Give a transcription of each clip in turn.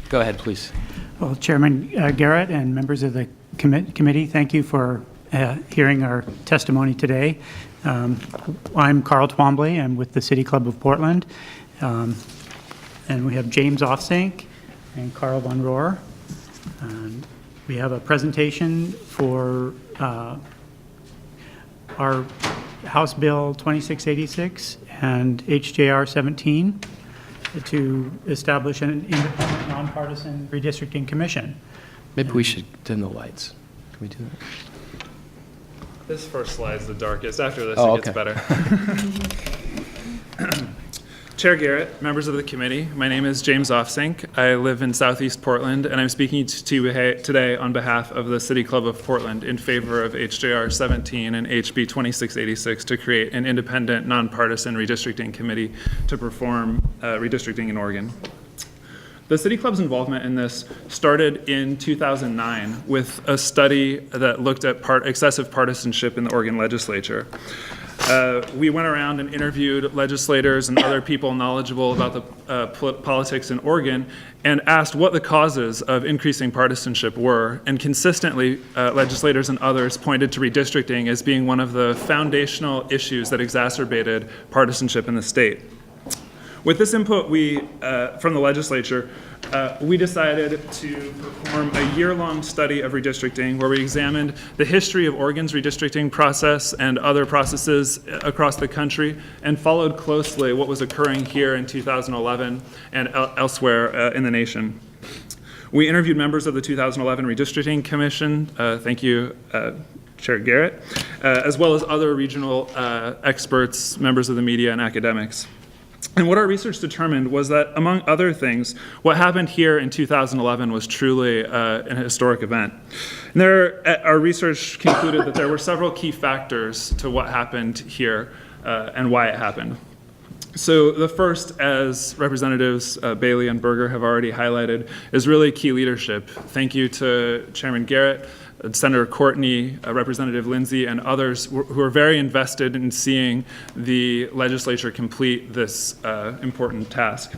Go ahead, please. Well, Chairman Garrett and members of the committee, thank you for hearing our testimony today. I'm Carl Twombly. I'm with the City Club of Portland. And we have James Offsank and Carl Von Rohr. And we have a presentation for our House Bill 2686 and HJR 17 to establish an independent, nonpartisan redistricting commission. Maybe we should dim the lights. Can we do that? This first slide is the darkest. After this, Oh, it gets better. Chair Garrett, members of the committee, my name is James Offsank. I live in Southeast Portland, and I'm speaking to you today on behalf of the City Club of Portland in favor of HJR 17 and HB 2686 to create an independent, nonpartisan redistricting committee to perform redistricting in Oregon. The City Club's involvement in this started in 2009 with a study that looked at excessive partisanship in the Oregon legislature. We went around and interviewed legislators and other people knowledgeable about the politics in Oregon and asked what the causes of increasing partisanship were. And consistently, legislators and others pointed to redistricting as being one of the foundational issues that exacerbated partisanship in the state. With this input from the legislature, we decided to perform a year-long study of redistricting where we examined the history of Oregon's redistricting process and other processes across the country and followed closely what was occurring here in 2011 and elsewhere in the nation. We interviewed members of the 2011 Redistricting Commission, thank you, Chair Garrett, as well as other regional experts, members of the media, and academics. And what our research determined was that, among other things, what happened here in 2011 was truly an historic event. And our research concluded that there were several key factors to what happened here and why it happened. So the first, as Representatives Bailey and Berger have already highlighted, is really key leadership. Thank you to Chairman Garrett, Senator Courtney, Representative Lindsay, and others who are very invested in seeing the legislature complete this important task.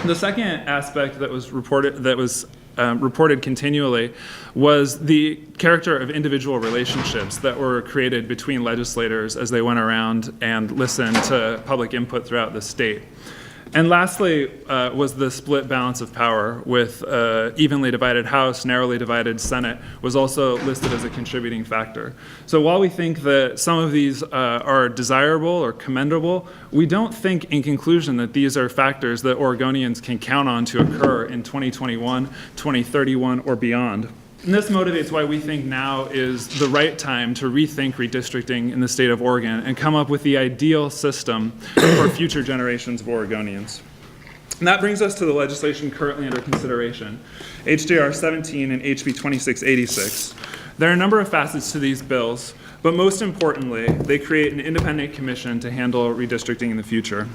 The second aspect that was reported continually was the character of individual relationships that were created between legislators as they went around and listened to public input throughout the state. And lastly was the split balance of power with evenly divided House, narrowly divided Senate was also listed as a contributing factor. So while we think that some of these are desirable or commendable, we don't think in conclusion that these are factors that Oregonians can count on to occur in 2021, 2031, or beyond. And this motivates why we think now is the right time to rethink redistricting in the state of Oregon and come up with the ideal system for future generations of Oregonians. And that brings us to the legislation currently under consideration, HJR 17 and HB 2686. There are a number of facets to these bills, but most importantly, they create an independent commission to handle redistricting in the future.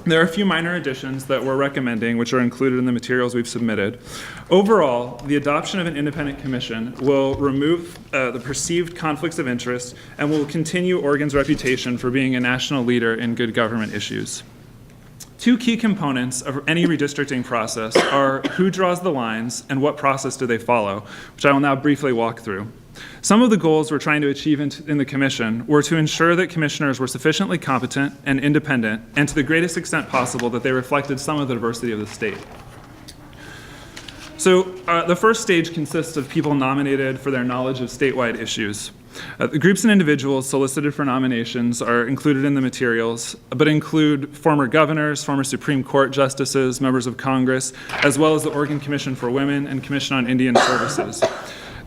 There are a few minor additions that we're recommending, which are included in the materials we've submitted. Overall, the adoption of an independent commission will remove the perceived conflicts of interest and will continue Oregon's reputation for being a national leader in good government issues. Two key components of any redistricting process are who draws the lines and what process do they follow, which I will now briefly walk through. Some of the goals we're trying to achieve in the commission were to ensure that commissioners were sufficiently competent and independent, and to the greatest extent possible that they reflected some of the diversity of the state. So the first stage consists of people nominated for their knowledge of statewide issues. The groups and individuals solicited for nominations are included in the materials, but include former governors, former Supreme Court justices, members of Congress, as well as the Oregon Commission for Women and Commission on Indian Services.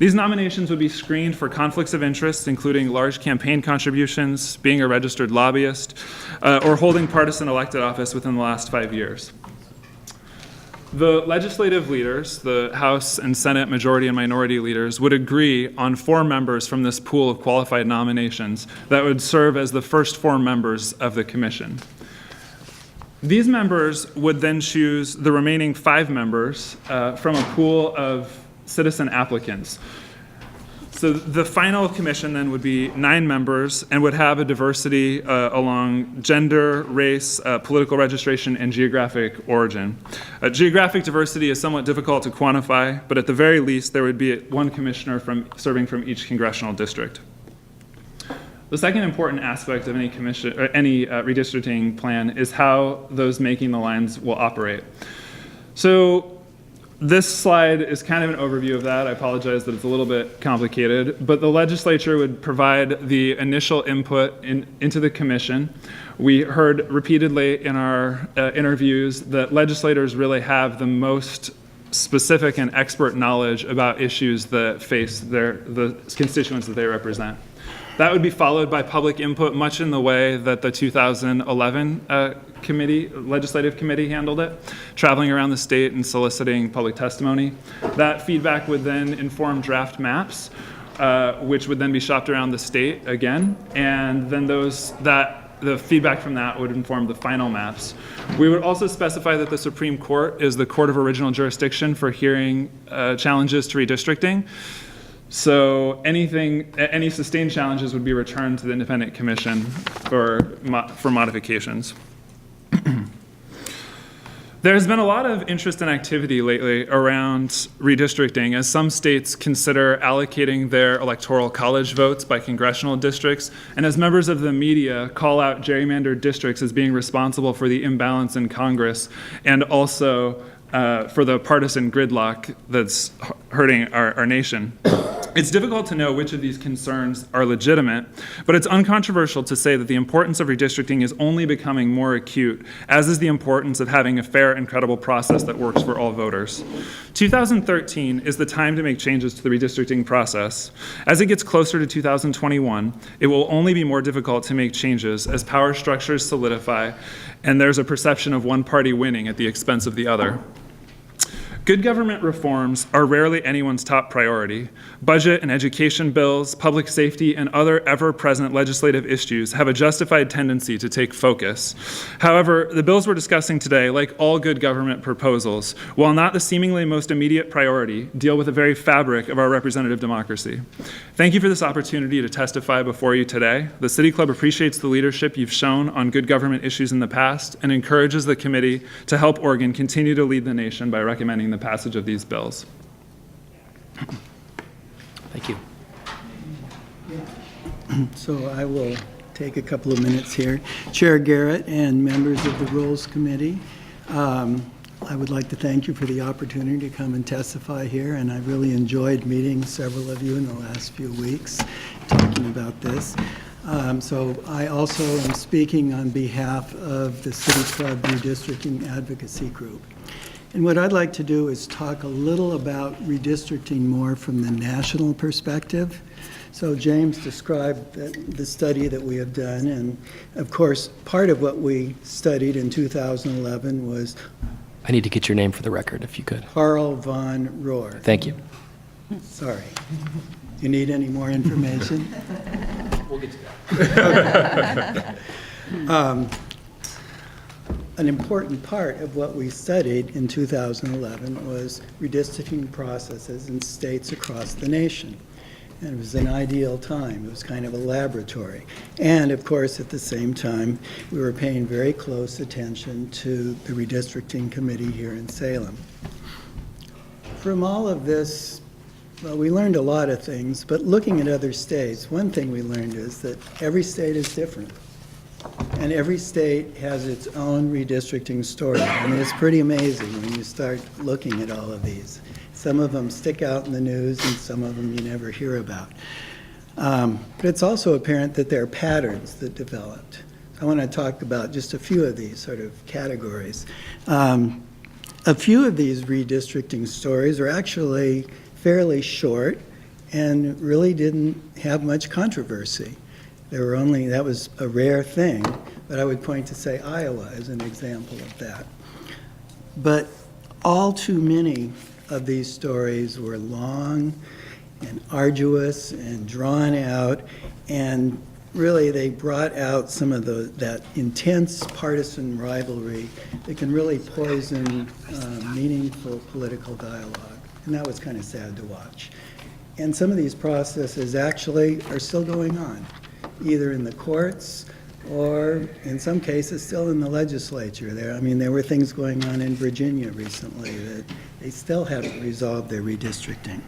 These nominations would be screened for conflicts of interest, including large campaign contributions, being a registered lobbyist, or holding partisan elected office within the last 5 years. The legislative leaders, the House and Senate majority and minority leaders, would agree on 4 members from this pool of qualified nominations that would serve as the first 4 members of the commission. These members would then choose the remaining 5 members from a pool of citizen applicants. So the final commission then would be 9 members and would have a diversity along gender, race, political registration, and geographic origin. Geographic diversity is somewhat difficult to quantify, but at the very least, there would be 1 commissioner serving from each congressional district. The second important aspect of any commission or any redistricting plan is how those making the lines will operate. So this slide is kind of an overview of that. I apologize that it's a little bit complicated, but the legislature would provide the initial input into the commission. We heard repeatedly in our interviews that legislators really have the most specific and expert knowledge about issues that face the constituents that they represent. That would be followed by public input, much in the way that the 2011 legislative committee handled it, traveling around the state and soliciting public testimony. That feedback would then inform draft maps, which would then be shopped around the state again, and then the feedback from that would inform the final maps. We would also specify that the Supreme Court is the court of original jurisdiction for hearing challenges to redistricting. So any sustained challenges would be returned to the independent commission for modifications. There has been a lot of interest and activity lately around redistricting as some states consider allocating their electoral college votes by congressional districts, and as members of the media call out gerrymandered districts as being responsible for the imbalance in Congress and also for the partisan gridlock that's hurting our nation. It's difficult to know which of these concerns are legitimate, but it's uncontroversial to say that the importance of redistricting is only becoming more acute, as is the importance of having a fair and credible process that works for all voters. 2013 is the time to make changes to the redistricting process. As it gets closer to 2021, it will only be more difficult to make changes as power structures solidify and there's a perception of one party winning at the expense of the other. Good government reforms are rarely anyone's top priority. Budget and education bills, public safety, and other ever-present legislative issues have a justified tendency to take focus. However, the bills we're discussing today, like all good government proposals, while not the seemingly most immediate priority, deal with the very fabric of our representative democracy. Thank you for this opportunity to testify before you today. The City Club appreciates the leadership you've shown on good government issues in the past and encourages the committee to help Oregon continue to lead the nation by recommending the passage of these bills. Thank you. So I will take a couple of minutes here. Chair Garrett and members of the Rules Committee, I would like to thank you for the opportunity to come and testify here, and I really enjoyed meeting several of you in the last few weeks talking about this. So I also am speaking on behalf of the City Club Redistricting Advocacy Group. And what I'd like to do is talk a little about redistricting more from the national perspective. So James described the study that we have done, and of course, part of what we studied in 2011 was I need to get your name for the record, if you could. Carl von Rohr. Thank you. Sorry. You need any more information? We'll get to that. An important part of what we studied in 2011 was redistricting processes in states across the nation. And it was an ideal time. It was kind of a laboratory. And of course, at the same time, we were paying very close attention to the redistricting committee here in Salem. From all of this, well, we learned a lot of things, but looking at other states, one thing we learned is that every state is different. And every state has its own redistricting story. I mean, it's pretty amazing when you start looking at all of these. Some of them stick out in the news, and some of them you never hear about. But it's also apparent that there are patterns that developed. I want to talk about just a few of these sort of categories. A few of these redistricting stories are actually fairly short and really didn't have much controversy. That was a rare thing, but I would point to, say, Iowa as an example of that. But all too many of these stories were long and arduous and drawn out, and really they brought out some of that intense partisan rivalry that can really poison meaningful political dialogue. And that was kind of sad to watch. And some of these processes actually are still going on, either in the courts or in some cases still in the legislature. There were things going on in Virginia recently that they still haven't resolved their redistricting.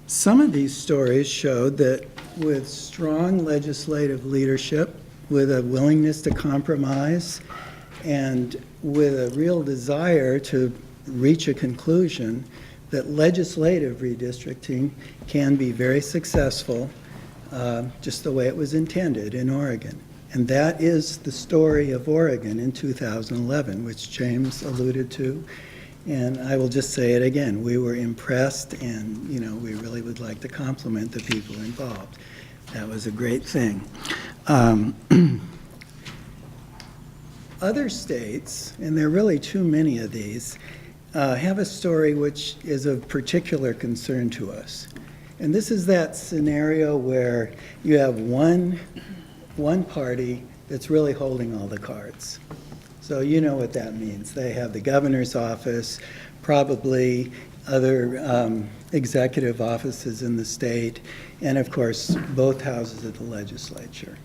Some of these stories showed that with strong legislative leadership, with a willingness to compromise, and with a real desire to reach a conclusion, that legislative redistricting can be very successful, just the way it was intended in Oregon. And that is the story of Oregon in 2011, which James alluded to. And I will just say it again, we were impressed, and we really would like to compliment the people involved. That was a great thing. Other states, and there are really too many of these, have a story which is of particular concern to us. And this is that scenario where you have one party that's really holding all the cards. So you know what that means. They have the governor's office, probably other executive offices in the state, and of course, both houses of the legislature.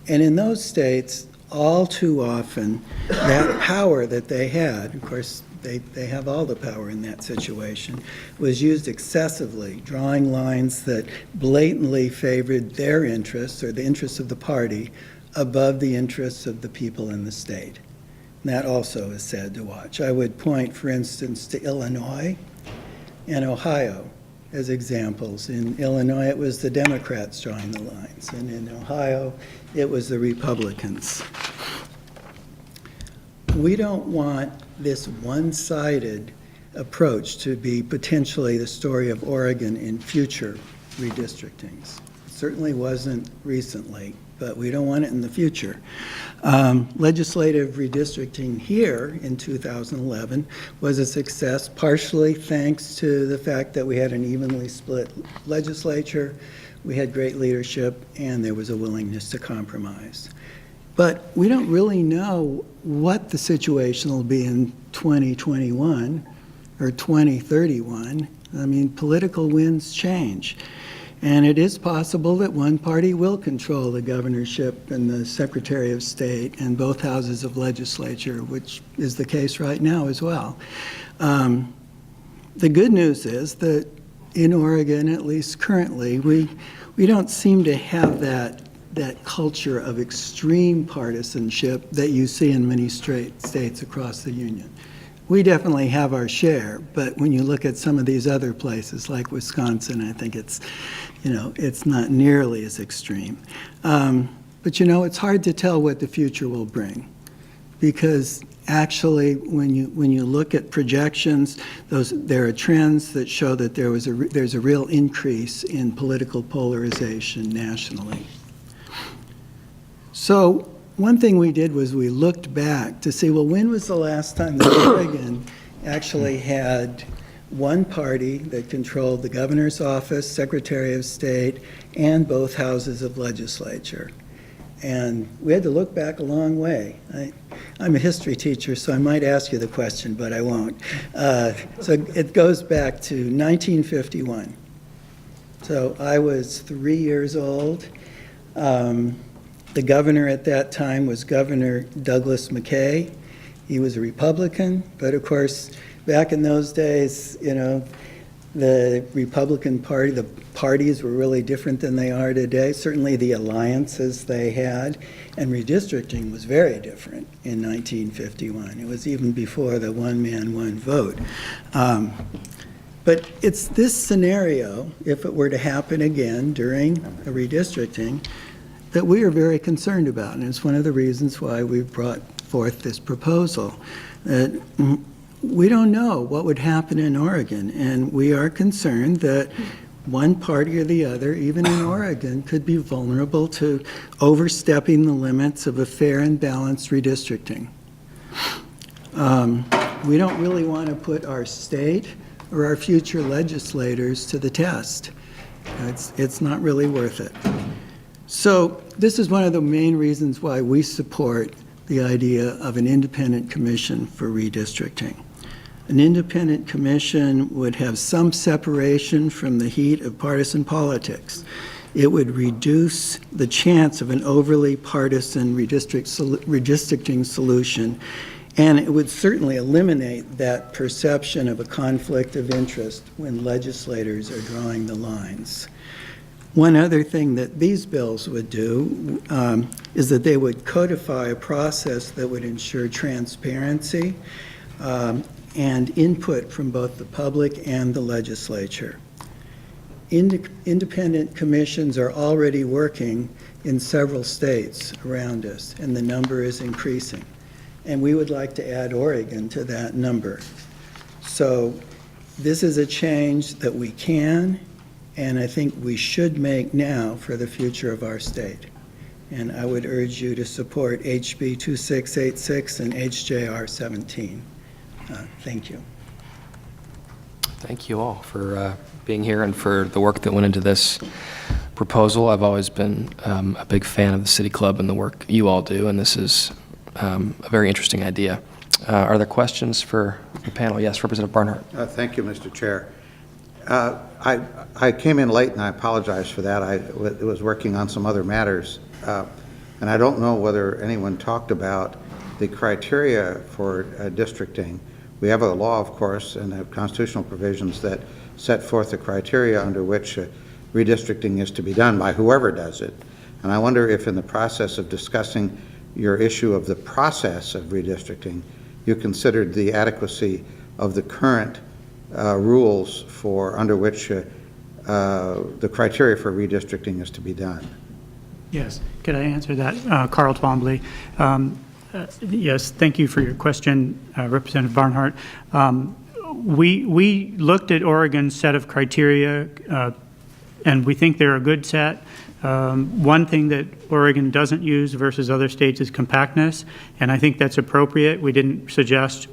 And in those states, all too often, that power that they had, of course, they have all the power in that situation, was used excessively, drawing lines that blatantly favored their interests or the interests of the party above the interests of the people in the state. And that also is sad to watch. I would point, for instance, to Illinois and Ohio as examples. In Illinois, it was the Democrats drawing the lines, and in Ohio, it was the Republicans. We don't want this one-sided approach to be potentially the story of Oregon in future redistrictings. It certainly wasn't recently, but we don't want it in the future. Legislative redistricting here in 2011 was a success, partially thanks to the fact that we had an evenly split legislature, we had great leadership, and there was a willingness to compromise. But we don't really know what the situation will be in 2021 or 2031. I mean, political winds change. And it is possible that one party will control the governorship and the Secretary of State and both houses of legislature, which is the case right now as well. The good news is that in Oregon, at least currently, we don't seem to have that culture of extreme partisanship that you see in many states across the Union. We definitely have our share, but when you look at some of these other places like Wisconsin, I think it's not nearly as extreme. But it's hard to tell what the future will bring, because actually when you look at projections, there are trends that show that there's a real increase in political polarization nationally. So one thing we did was we looked back to see, well, when was the last time that Oregon actually had one party that controlled the governor's office, Secretary of State, and both houses of legislature? And we had to look back a long way. I'm a history teacher, so I might ask you the question, but I won't. So it goes back to 1951. So I was 3 years old. The governor at that time was Governor Douglas McKay. He was a Republican, but of course, back in those days, the Republican Party, the parties were really different than they are today. Certainly the alliances they had, and redistricting was very different in 1951. It was even before the one man, one vote. But it's this scenario, if it were to happen again during a redistricting, that we are very concerned about, and it's one of the reasons why we've brought forth this proposal. That we don't know what would happen in Oregon, and we are concerned that one party or the other, even in Oregon, could be vulnerable to overstepping the limits of a fair and balanced redistricting. We don't really want to put our state or our future legislators to the test. It's not really worth it. So this is one of the main reasons why we support the idea of an independent commission for redistricting. An independent commission would have some separation from the heat of partisan politics. It would reduce the chance of an overly partisan redistricting solution, and it would certainly eliminate that perception of a conflict of interest when legislators are drawing the lines. One other thing that these bills would do is that they would codify a process that would ensure transparency and input from both the public and the legislature. Independent commissions are already working in several states around us, and the number is increasing. And we would like to add Oregon to that number. So this is a change that we can, and I think we should make now for the future of our state. And I would urge you to support HB 2686 and HJR 17. Thank you. Thank you all for being here and for the work that went into this proposal. I've always been a big fan of the City Club and the work you all do, and this is a very interesting idea. Are there questions for the panel? Yes, Representative Barnhart. Thank you, Mr. Chair. I came in late, and I apologize for that. I was working on some other matters, and I don't know whether anyone talked about the criteria for districting. We have a law, of course, and have constitutional provisions that set forth the criteria under which redistricting is to be done by whoever does it. And I wonder if in the process of discussing your issue of the process of redistricting, you considered the adequacy of the current rules for under which the criteria for redistricting is to be done. Yes, could I answer that? Carl Twombly. Yes, thank you for your question, Representative Barnhart. We looked at Oregon's set of criteria, and we think they're a good set. One thing that Oregon doesn't use versus other states is compactness, and I think that's appropriate. We didn't suggest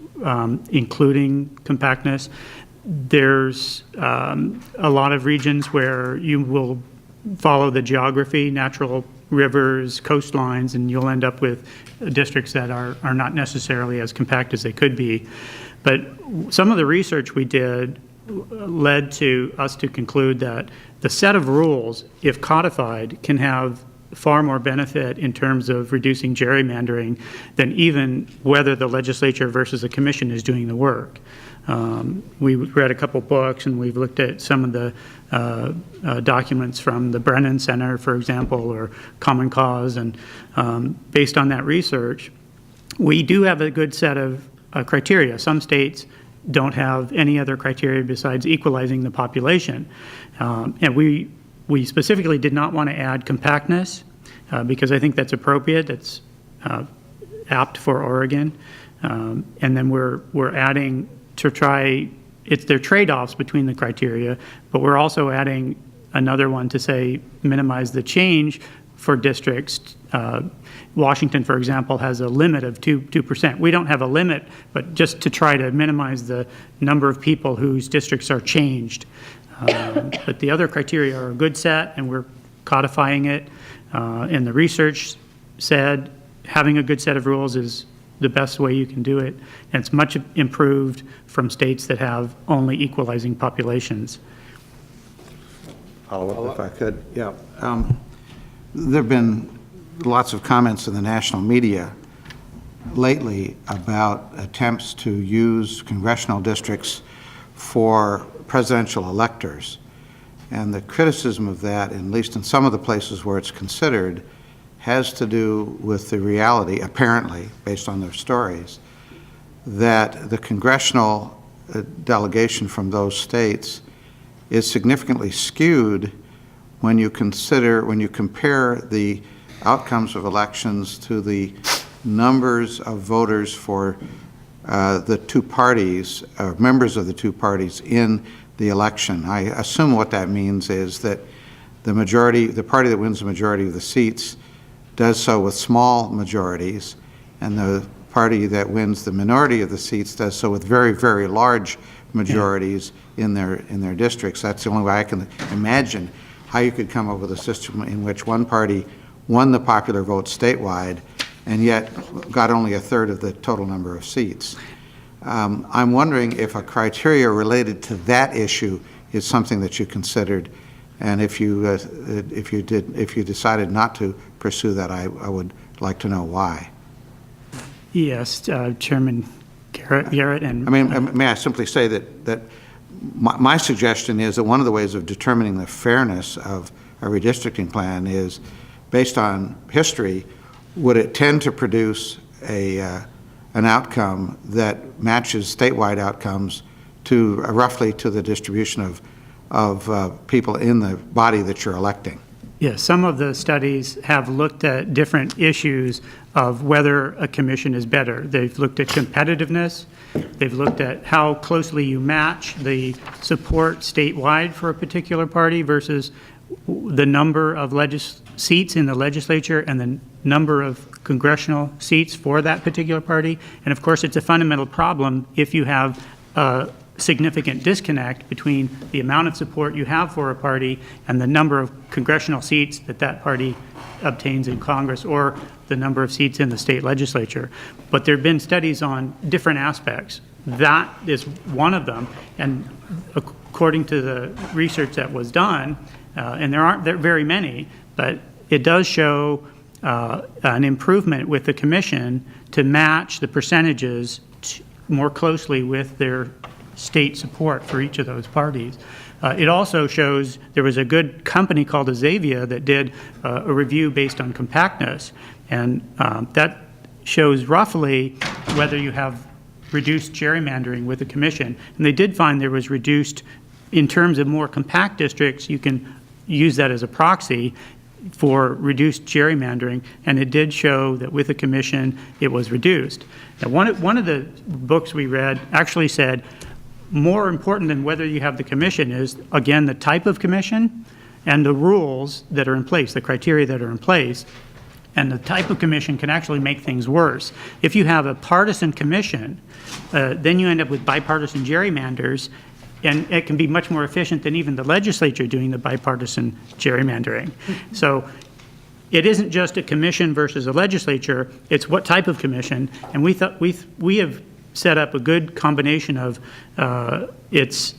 including compactness. There's a lot of regions where you will follow the geography, natural rivers, coastlines, and you'll end up with districts that are not necessarily as compact as they could be. But some of the research we did led to us to conclude that the set of rules, if codified, can have far more benefit in terms of reducing gerrymandering than even whether the legislature versus the commission is doing the work. We read a couple books, and we've looked at some of the documents from the Brennan Center, for example, or Common Cause, and based on that research, we do have a good set of criteria. Some states don't have any other criteria besides equalizing the population. And we specifically did not want to add compactness because I think that's appropriate. That's apt for Oregon. And then we're adding to try, there are trade-offs between the criteria, but we're also adding another one to say minimize the change for districts. Washington, for example, has a limit of 2%. We don't have a limit, but just to try to minimize the number of people whose districts are changed. But the other criteria are a good set, and we're codifying it. And the research said having a good set of rules is the best way you can do it. And it's much improved from states that have only equalizing populations. Follow up if I could. Yeah. There have been lots of comments in the national media lately about attempts to use congressional districts for presidential electors. And the criticism of that, at least in some of the places where it's considered, has to do with the reality, apparently, based on their stories, that the congressional delegation from those states is significantly skewed when you compare the outcomes of elections to the numbers of voters for the two parties, members of the two parties in the election. I assume what that means is that the party that wins the majority of the seats does so with small majorities, and the party that wins the minority of the seats does so with very, very large majorities in their districts. That's the only way I can imagine how you could come up with a system in which one party won the popular vote statewide and yet got only a third of the total number of seats. I'm wondering if a criteria related to that issue is something that you considered, and if you decided not to pursue that, I would like to know why. Yes, Chairman Garrett and... I mean, may I simply say that my suggestion is that one of the ways of determining the fairness of a redistricting plan is based on history. Would it tend to produce an outcome that matches statewide outcomes to roughly to the distribution of people in the body that you're electing? Yes, some of the studies have looked at different issues of whether a commission is better. They've looked at competitiveness. They've looked at how closely you match the support statewide for a particular party versus the number of seats in the legislature and the number of congressional seats for that particular party. And of course, it's a fundamental problem if you have a significant disconnect between the amount of support you have for a party and the number of congressional seats that that party obtains in Congress or the number of seats in the state legislature. But there have been studies on different aspects. That is one of them. And according to the research that was done, and there aren't very many, but it does show an improvement with the commission to match the percentages more closely with their state support for each of those parties. It also shows there was a good company called Azavia that did a review based on compactness, and that shows roughly whether you have reduced gerrymandering with the commission. And they did find there was reduced, in terms of more compact districts, you can use that as a proxy for reduced gerrymandering, and it did show that with the commission it was reduced. Now, one of the books we read actually said more important than whether you have the commission is, again, the type of commission and the rules that are in place, the criteria that are in place. And the type of commission can actually make things worse. If you have a partisan commission, then you end up with bipartisan gerrymanders, and it can be much more efficient than even the legislature doing the bipartisan gerrymandering. So it isn't just a commission versus a legislature, it's what type of commission. And we have set up a good combination of it's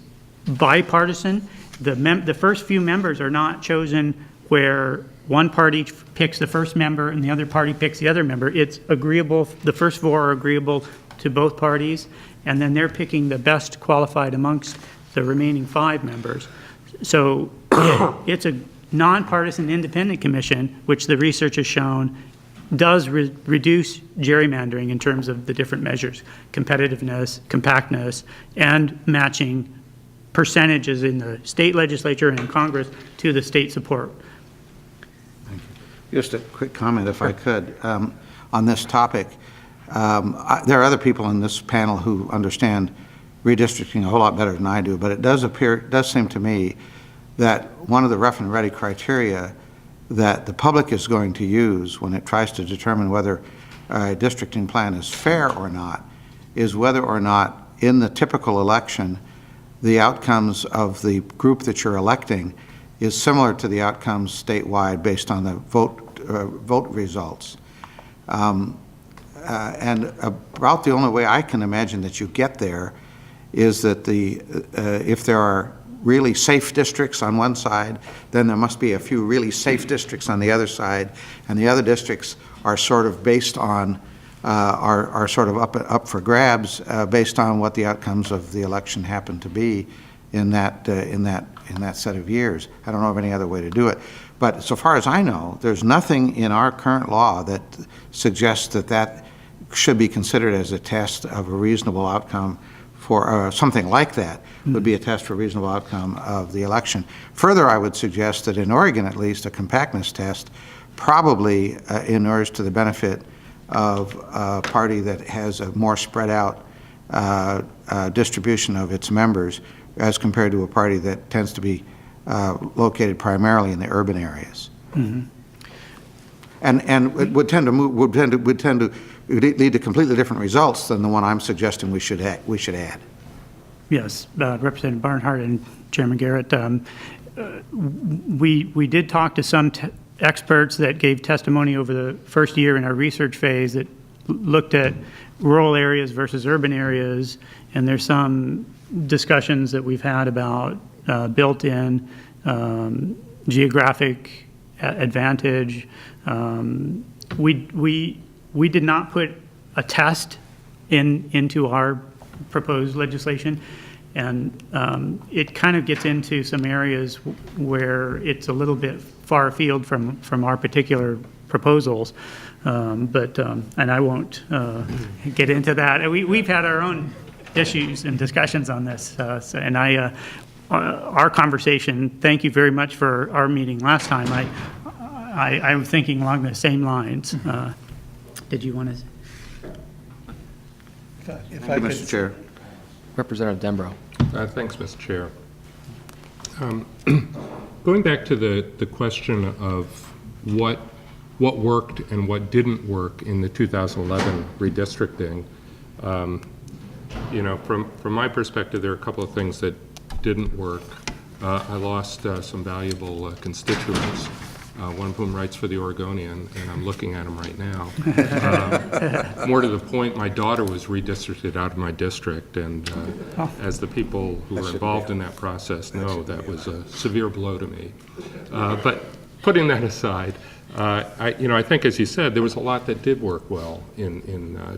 bipartisan. The first few members are not chosen where one party picks the first member and the other party picks the other member. It's agreeable, the first four are agreeable to both parties, and then they're picking the best qualified amongst the remaining 5 members. So it's a nonpartisan independent commission, which the research has shown does reduce gerrymandering in terms of the different measures, competitiveness, compactness, and matching percentages in the state legislature and in Congress to the state support. Just a quick comment, if I could, on this topic. There are other people in this panel who understand redistricting a whole lot better than I do, but it does seem to me that one of the rough and ready criteria that the public is going to use when it tries to determine whether a districting plan is fair or not is whether or not in the typical election the outcomes of the group that you're electing is similar to the outcomes statewide based on the vote results. And about the only way I can imagine that you get there is that if there are really safe districts on one side, then there must be a few really safe districts on the other side, and the other districts are sort of based on are sort of up for grabs based on what the outcomes of the election happen to be in that set of years. I don't know of any other way to do it. But so far as I know, there's nothing in our current law that suggests that should be considered as a test of a reasonable outcome for something like that would be a test for reasonable outcome of the election. Further, I would suggest that in Oregon, at least, a compactness test probably inures to the benefit of a party that has a more spread out distribution of its members as compared to a party that tends to be located primarily in the urban areas. Mm-hmm. And it would tend to lead to completely different results than the one I'm suggesting we should add. Yes, Representative Barnhart and Chairman Garrett, we did talk to some experts that gave testimony over the first year in our research phase that looked at rural areas versus urban areas, and there's some discussions that we've had about built-in geographic advantage. We did not put a test into our proposed legislation, and it kind of gets into some areas where it's a little bit far afield from our particular proposals, and I won't get into that. We've had our own issues and discussions on this, and our conversation, thank you very much for our meeting last time. I'm thinking along the same lines. Did you want to? If Thank you, Mr. Chair. Representative Dembro. Thanks, Mr. Chair. Going back to the question of what worked and what didn't work in the 2011 redistricting, from my perspective, there are a couple of things that didn't work. I lost some valuable constituents, one of whom writes for the Oregonian, and I'm looking at him right now. More to the point, my daughter was redistricted out of my district, and as the people who were involved in that process know, that was a severe blow to me. But putting that aside, I think, as you said, there was a lot that did work well in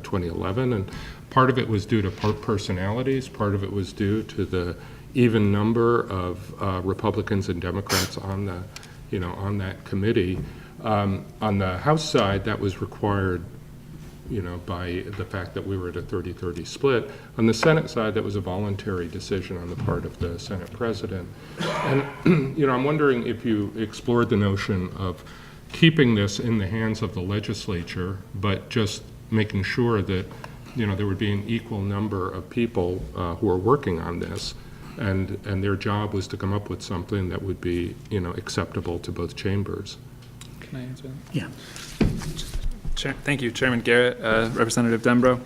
2011, and part of it was due to personalities, part of it was due to the even number of Republicans and Democrats on that committee. On the House side, that was required, by the fact that we were at a 30-30 split. On the Senate side, that was a voluntary decision on the part of the Senate president. And, I'm wondering if you explored the notion of keeping this in the hands of the legislature, but just making sure that, there would be an equal number of people who are working on this, and their job was to come up with something that would be, acceptable to both chambers. Can I answer that? Yeah. Thank you, Chairman Garrett, Representative Dembro.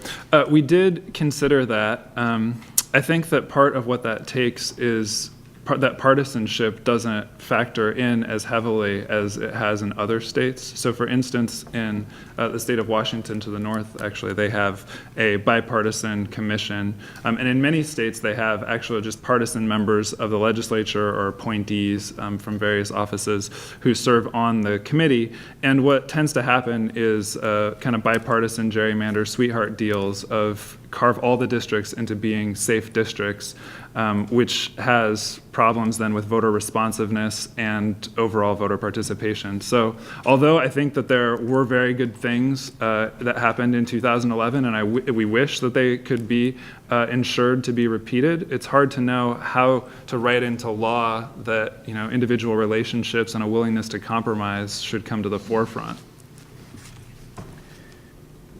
We did consider that. I think that part of what that takes is that partisanship doesn't factor in as heavily as it has in other states. So for instance, in the state of Washington to the north, actually, they have a bipartisan commission. And in many states, they have actually just partisan members of the legislature or appointees from various offices who serve on the committee. And what tends to happen is kind of bipartisan gerrymander sweetheart deals of carve all the districts into being safe districts, which has problems then with voter responsiveness and overall voter participation. So although I think that there were very good things that happened in 2011, and we wish that they could be ensured to be repeated, it's hard to know how to write into law that individual relationships and a willingness to compromise should come to the forefront.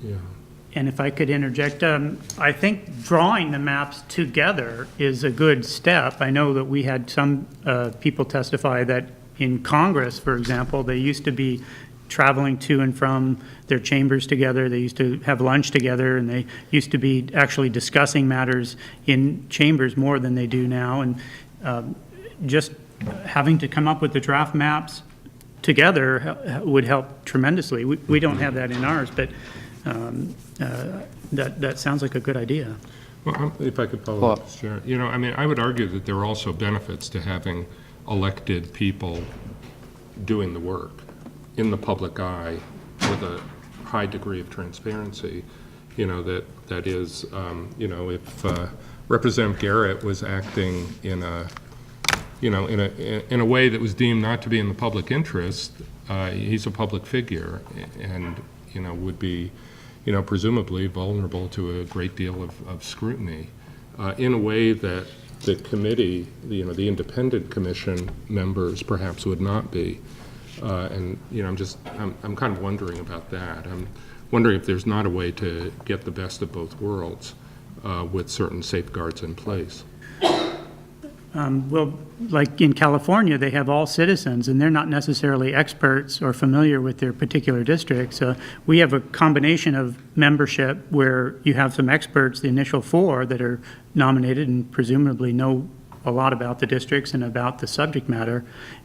Yeah. And if I could interject, I think drawing the maps together is a good step. I know that we had some people testify that in Congress, for example, they used to be traveling to and from their chambers together. They used to have lunch together, and they used to be actually discussing matters in chambers more than they do now. And just having to come up with the draft maps together would help tremendously. We don't have that in ours, but that sounds like a good idea. Well, if I could follow up, Mr. Chair. I would argue that there are also benefits to having elected people doing the work in the public eye with a high degree of transparency. That is, if Representative Garrett was acting in a way that was deemed not to be in the public interest, he's a public figure and, would be, presumably vulnerable to a great deal of scrutiny in a way that the committee, the independent commission members perhaps would not be. And, I'm kind of wondering about that. I'm wondering if there's not a way to get the best of both worlds with certain safeguards in place. Well, like in California, they have all citizens, and they're not necessarily experts or familiar with their particular districts. We have a combination of membership where you have some experts, the initial 4 that are nominated and presumably know a lot about the districts and about the subject matter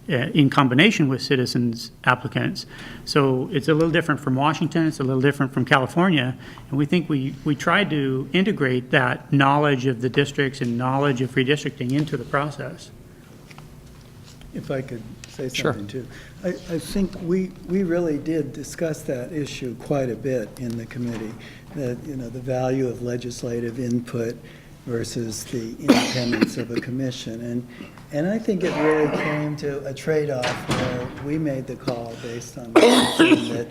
in combination with citizens applicants. So it's a little different from Washington, it's a little different from California, and we think we tried to integrate that knowledge of the districts and knowledge of redistricting into the process. If I could say Sure. something too. I think we really did discuss that issue quite a bit in the committee, that, you know, the value of legislative input versus the independence of a commission. And I think it really came to a trade-off where we made the call based on that,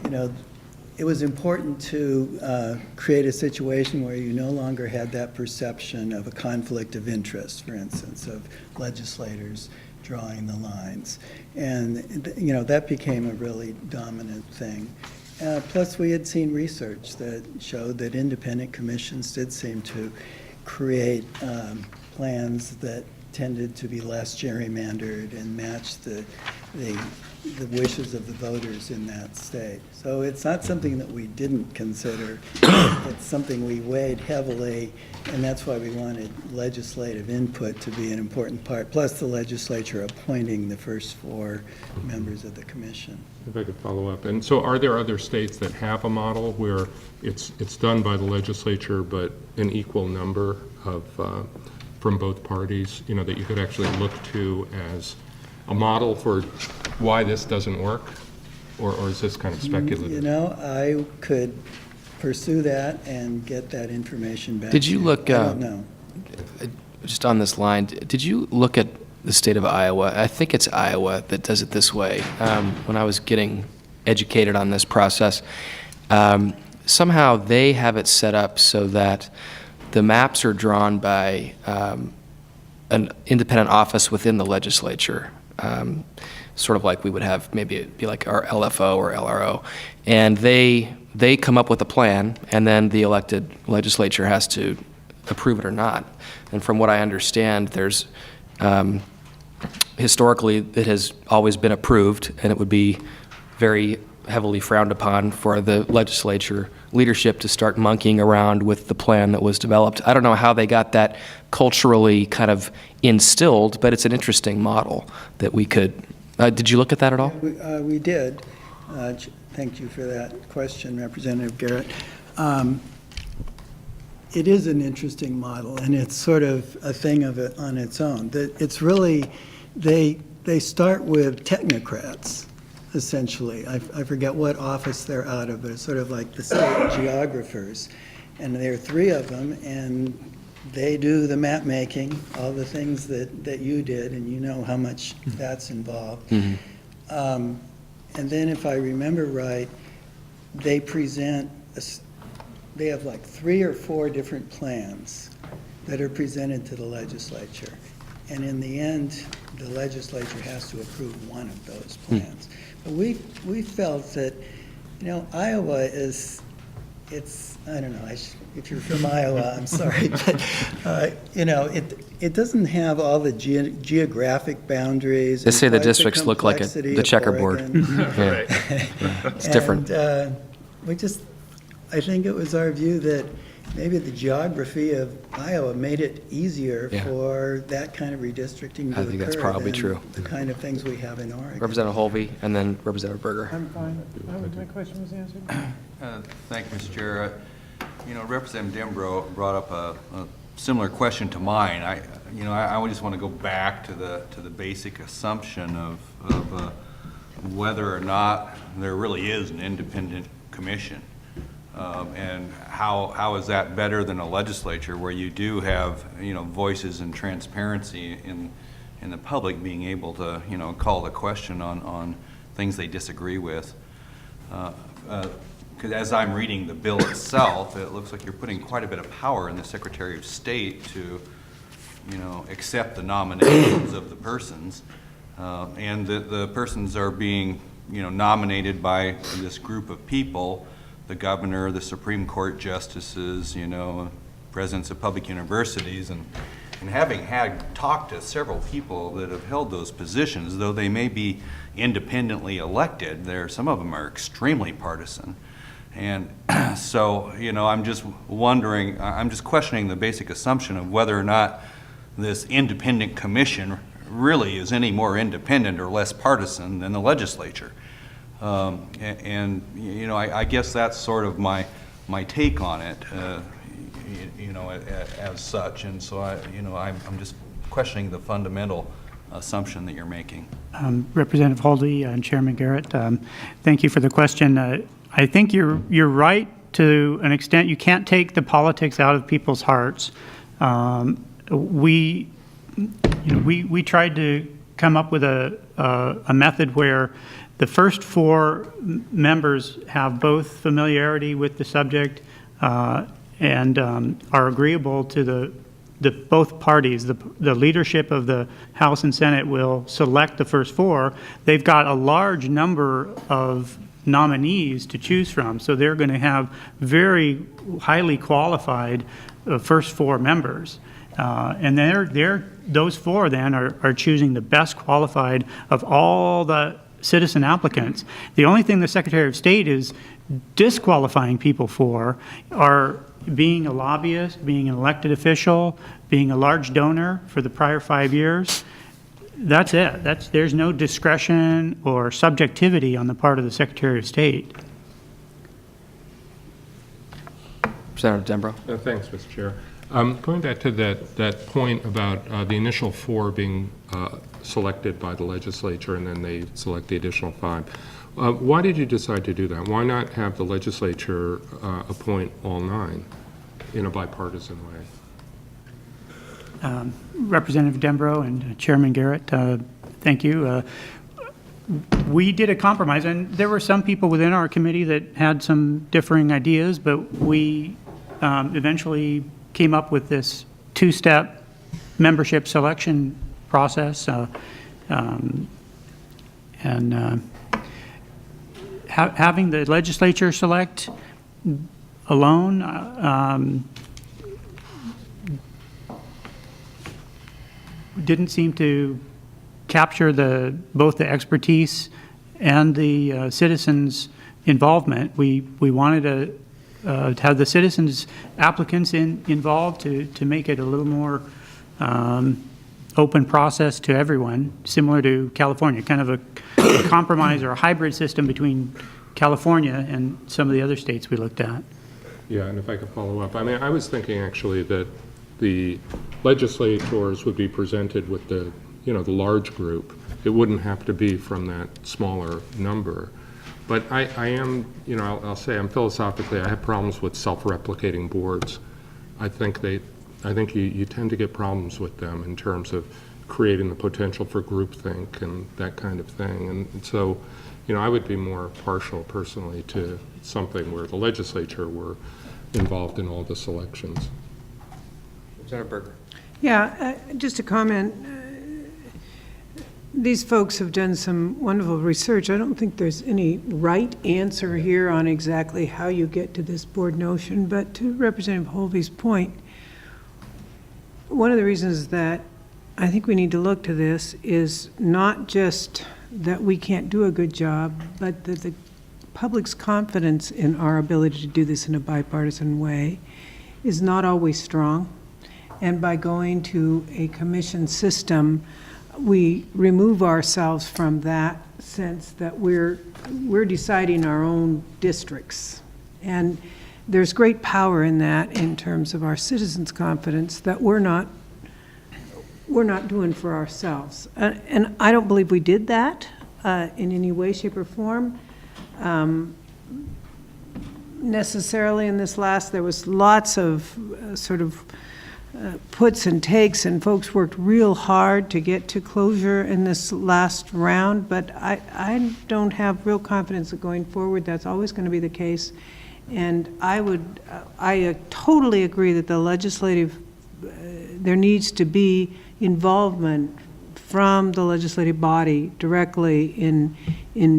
you know, it was important to create a situation where you no longer had that perception of a conflict of interest, for instance, of legislators drawing the lines. And, you know, that became a really dominant thing. Plus, we had seen research that showed that independent commissions did seem to create plans that tended to be less gerrymandered and match the wishes of the voters in that state. So it's not something that we didn't consider. It's something we weighed heavily, and that's why we wanted legislative input to be an important part, plus the legislature appointing the first 4 members of the commission. If I could follow up. And so are there other states that have a model where it's done by the legislature, but an equal number of, from both parties, you know, that you could actually look to as a model for why this doesn't work? Or is this kind of speculative? You know, I could pursue that and get that information back. Did you to look, I don't know. Just on this line, did you look at the state of Iowa? I think it's Iowa that does it this way. When I was getting educated on this process, somehow they have it set up so that the maps are drawn by an independent office within the legislature, sort of like we would have, maybe it'd be like our LFO or LRO, and they come up with a plan, and then the elected legislature has to approve it or not. And from what I understand, there's historically it has always been approved, and it would be very heavily frowned upon for the legislature leadership to start monkeying around with the plan that was developed. I don't know how they got that culturally kind of instilled, but it's an interesting model that we could. Did you look at that at all? We did. Thank you for that question, Representative Garrett. It is an interesting model, and it's sort of a thing of it on its own. It's really, they start with technocrats, essentially. I forget what office they're out of, but it's sort of like the state geographers. And there are 3 of them, and they do the map making, all the things that you did, and you know how much that's involved. Mm-hmm. And then if I remember right, they present, they have like 3 or 4 different plans that are presented to the legislature. And in the end, the legislature has to approve one of those plans. But we felt that, you know, Iowa is, I don't know, if you're from Iowa, I'm sorry, but, you know, it doesn't have all the geographic boundaries. They say the and quite districts look like complexity the of checkerboard. Oregon. Yeah. It's different. And I think it was our view that maybe the geography of Iowa made it easier Yeah. for that kind of redistricting to I think that's occur probably than true. the kind of things we have in Oregon. Representative Holvey, and then Representative Berger. I'm fine. My question was answered. Thank you, Mr. Chair. You know, Representative Dembro brought up a similar question to mine. I just want to go back to the basic assumption of whether or not there really is an independent commission. And how is that better than a legislature where you do have, you know, voices and transparency in the public being able to, you know, call the question on things they disagree with. Because as I'm reading the bill itself, it looks like you're putting quite a bit of power in the Secretary of State to, you know, accept the nominations of the persons. And the persons are being, you know, nominated by this group of people, the governor, the Supreme Court justices, you know, presidents of public universities, and having talked to several people that have held those positions, though they may be independently elected, some of them are extremely partisan. And so, you know, I'm just wondering, I'm just questioning the basic assumption of whether or not this independent commission really is any more independent or less partisan than the legislature. And you know, I guess that's sort of my take on it, you know, as such. And so I'm just questioning the fundamental assumption that you're making. Representative Holdley and Chairman Garrett, thank you for the question. I think you're right to an extent. You can't take the politics out of people's hearts. We tried to come up with a method where the first 4 members have both familiarity with the subject and are agreeable to both parties. The leadership of the House and Senate will select the first 4. They've got a large number of nominees to choose from, so they're going to have very highly qualified first 4 members. And those 4 then are choosing the best qualified of all the citizen applicants. The only thing the Secretary of State is disqualifying people for are being a lobbyist, being an elected official, being a large donor for the prior 5 years. That's it. There's no discretion or subjectivity on the part of the Secretary of State. Representative Dembro. Thanks, Mr. Chair. Going back to that point about the initial 4 being selected by the legislature and then they select the additional 5. Why did you decide to do that? Why not have the legislature appoint all 9 in a bipartisan way? Representative Dembro and Chairman Garrett, thank you. We did a compromise, and there were some people within our committee that had some differing ideas, but we eventually came up with this 2-step membership selection process. Having the legislature select alone didn't seem to capture both the expertise and the citizens' involvement. We wanted to have the citizens applicants involved to make it a little more open process to everyone, similar to California, kind of a compromise or a hybrid system between California and some of the other states we looked at. Yeah, and if I could follow up, I mean, I was thinking actually that the legislators would be presented with the large group. It wouldn't have to be from that smaller number. But I am, I'll say I'm philosophically, I have problems with self-replicating boards. I think you tend to get problems with them in terms of creating the potential for groupthink and that kind of thing. And so, I would be more partial personally to something where the legislature were involved in all the selections. Representative Berger. Yeah, just a comment. These folks have done some wonderful research. I don't think there's any right answer here on exactly how you get to this board notion, but to Representative Holvey's point, one of the reasons that I think we need to look to this is not just that we can't do a good job, but that the public's confidence in our ability to do this in a bipartisan way is not always strong. And by going to a commission system, we remove ourselves from that sense that we're deciding our own districts. And there's great power in that in terms of our citizens' confidence that we're not doing for ourselves. And I don't believe we did that in any way, shape, or form. Necessarily in this last, there was lots of sort of puts and takes, and folks worked real hard to get to closure in this last round, but I don't have real confidence that going forward that's always going to be the case. And I totally agree that the legislative, there needs to be involvement from the legislative body directly in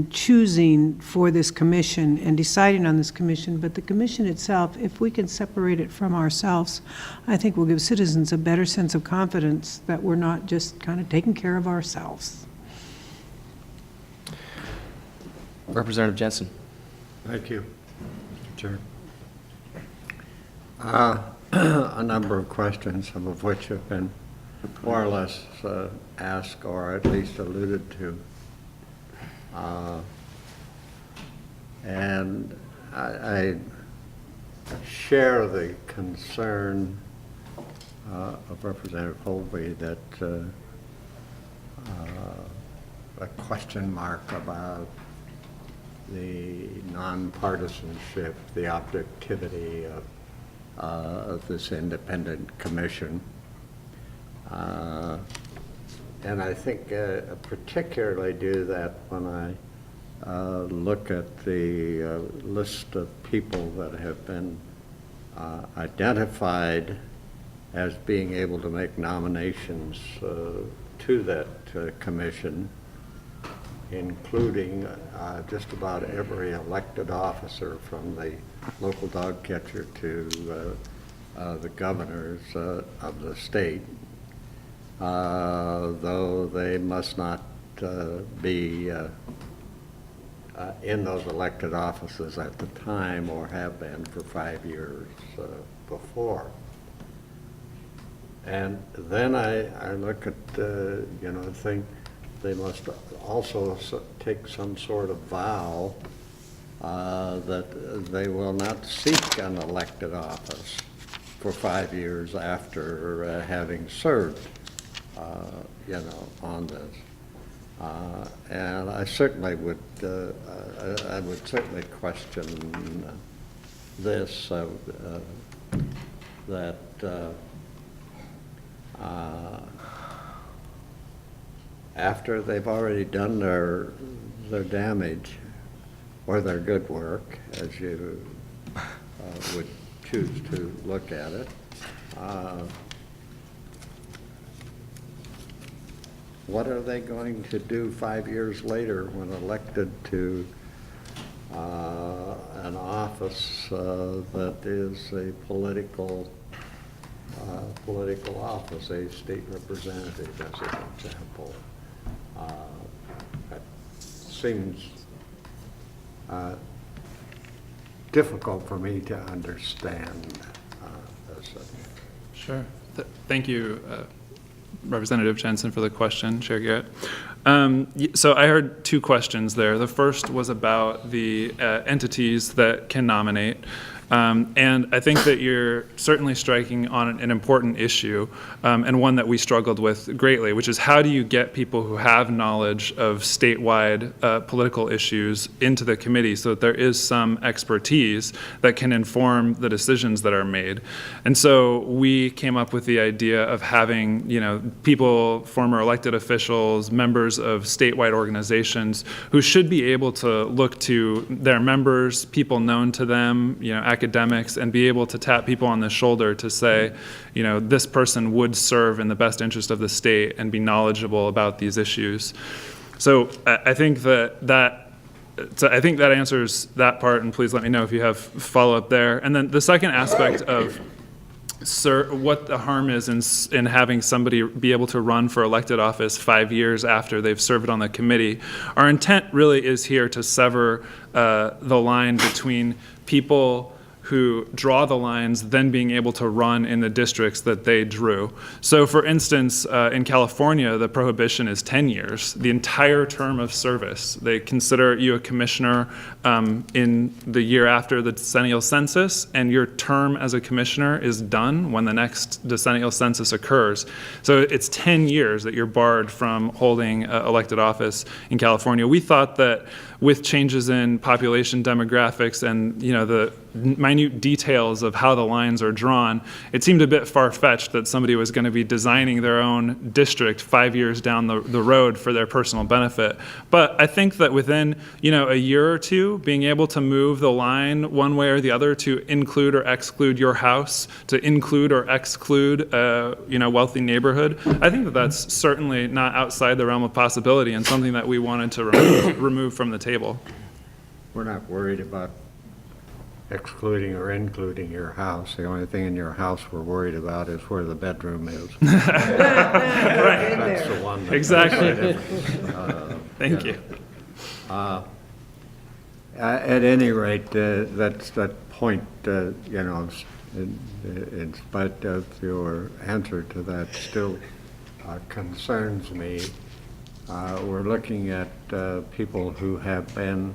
choosing for this commission and deciding on this commission. But the commission itself, if we can separate it from ourselves, I think will give citizens a better sense of confidence that we're not just kind of taking care of ourselves. Representative Jensen. Thank you, Mr. Chair. A number of questions, some of which have been more or less asked, or at least alluded to. And I share the concern of Representative Holby that a question mark about the nonpartisanship, the objectivity of this independent commission. And I think particularly do that when I look at the list of people that have been identified as being able to make nominations to that commission, including just about every elected officer from the local dog catcher to the governors of the state, though they must not be in those elected offices at the time or have been for 5 years before. And then I look at, think they must also take some sort of vow that they will not seek an elected office for 5 years after having served, on this. And I certainly would, I would certainly question this, that after they've already done their damage or their good work, as you would choose to look at it, what are they going to do 5 years later when elected to an office that is a political office, a state representative, as an example? That seems difficult for me to understand. Sure. Thank you, Representative Jensen, for the question, Chair Garrett. So I heard two questions there. The first was about the entities that can nominate. And I think that you're certainly striking on an important issue, and one that we struggled with greatly, which is how do you get people who have knowledge of statewide political issues into the committee so that there is some expertise that can inform the decisions that are made. And so we came up with the idea of having, people, former elected officials, members of statewide organizations who should be able to look to their members, people known to them, academics, and be able to tap people on the shoulder to say, this person would serve in the best interest of the state and be knowledgeable about these issues. So I think that answers that part, and please let me know if you have follow-up there. And then the second aspect of what the harm is in having somebody be able to run for elected office 5 years after they've served on the committee. Our intent really is here to sever the line between people who draw the lines then being able to run in the districts that they drew. So for instance, in California, the prohibition is 10 years, the entire term of service. They consider you a commissioner in the year after the decennial census, and your term as a commissioner is done when the next decennial census occurs. So it's 10 years that you're barred from holding elected office in California. We thought that with changes in population demographics and the minute details of how the lines are drawn, it seemed a bit far-fetched that somebody was going to be designing their own district 5 years down the road for their personal benefit. But I think that within a year or two, being able to move the line one way or the other to include or exclude your house, to include or exclude wealthy neighborhood, I think that that's certainly not outside the realm of possibility and something that we wanted to remove from the table. We're not worried about excluding or including your house. The only thing in your house we're worried about is where the bedroom is. Right. That's the one. Exactly. Thank you. At any rate, that's that point, in spite of your answer to that, still concerns me. We're looking at people who have been,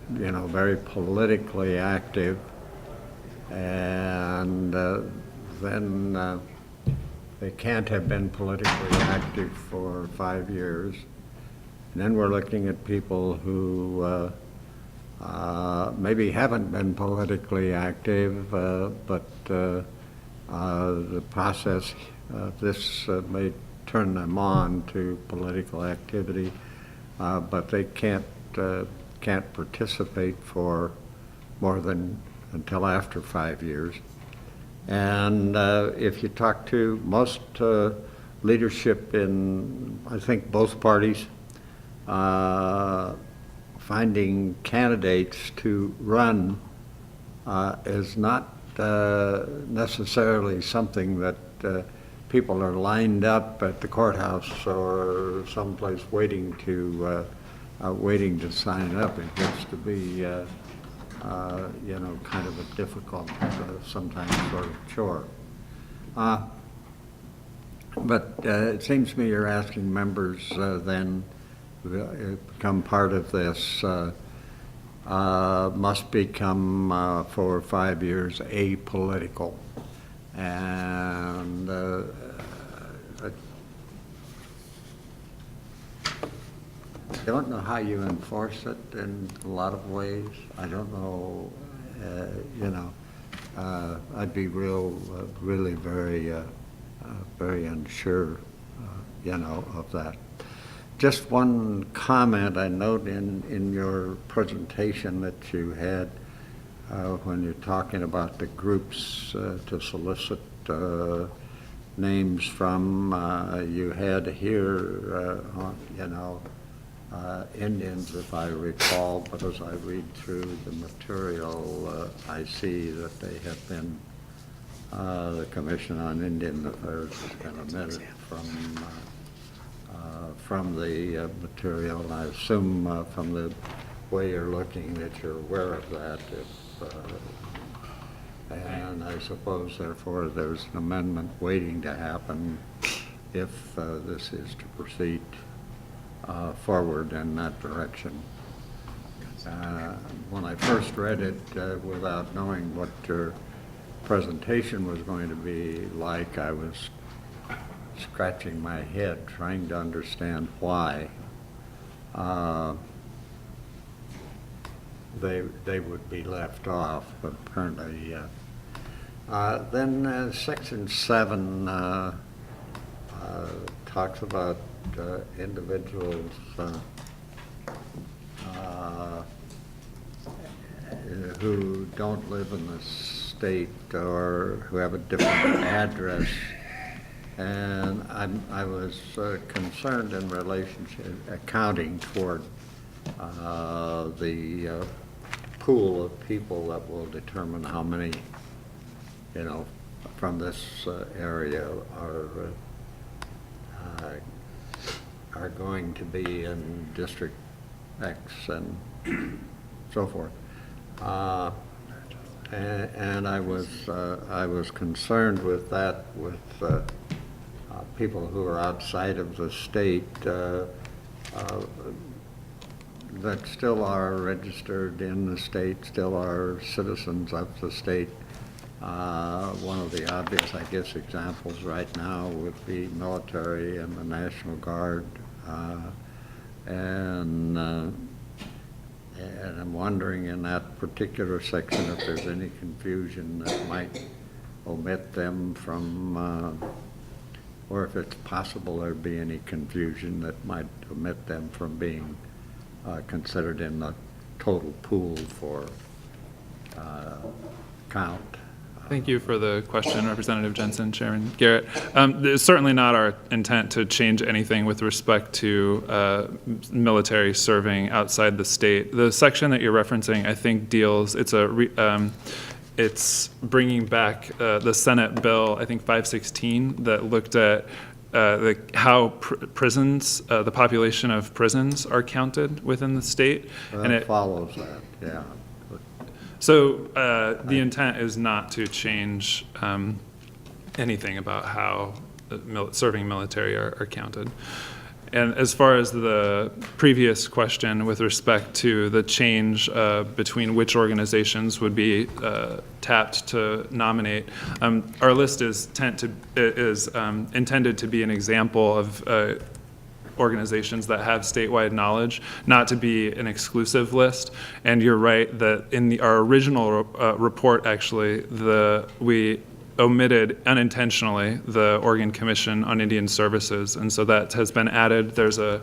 very politically active, and then they can't have been politically active for 5 years. And then we're looking at people who maybe haven't been politically active, but the process of this may turn them on to political activity, but they can't participate for more than until after 5 years. And if you talk to most leadership in, I think, both parties, finding candidates to run is not necessarily something that people are lined up at the courthouse or someplace waiting to sign up. It gets to be kind of a difficult, sometimes sort of chore. But it seems to me you're asking members then become part of this, must become for 5 years apolitical. And I don't know how you enforce it in a lot of ways. I don't know, I'd be really very unsure, of that. Just one comment I note in your presentation that you had when you're talking about the groups to solicit names from, you had here, Indians, if I recall, but as I read through the material, I see that they have been, the Commission on Indian Affairs has been omitted from the material, and I assume from the way you're looking that you're aware of that. And I suppose, therefore, there's an amendment waiting to happen if this is to proceed forward in that direction. When I first read it, without knowing what your presentation was going to be like, I was scratching my head trying to understand why they would be left off, but apparently. Then Section 7 talks about individuals who don't live in the state or who have a different address. And I was concerned in relationship, accounting toward the pool of people that will determine how many, from this area are going to be in District X and so forth. And I was concerned with that, with people who are outside of the state that still are registered in the state, still are citizens of the state. One of the obvious, I guess, examples right now would be military and the National Guard. And I'm wondering in that particular section if there's any confusion that might omit them from, or if it's possible there'd be any confusion that might omit them from being considered in the total pool for count. Thank you for the question, Representative Jensen, Chairman Garrett. It's certainly not our intent to change anything with respect to military serving outside the state. The section that you're referencing, I think, deals, it's bringing back the Senate bill, I think 516, that looked at how prisons, the population of prisons are counted within the state. Well, and it it follows that, yeah. So the intent is not to change anything about how serving military are counted. And as far as the previous question with respect to the change between which organizations would be tapped to nominate, our list is intended to be an example of organizations that have statewide knowledge, not to be an exclusive list. And you're right that in our original report, actually, we omitted unintentionally the Oregon Commission on Indian Services, and so that has been added. There's a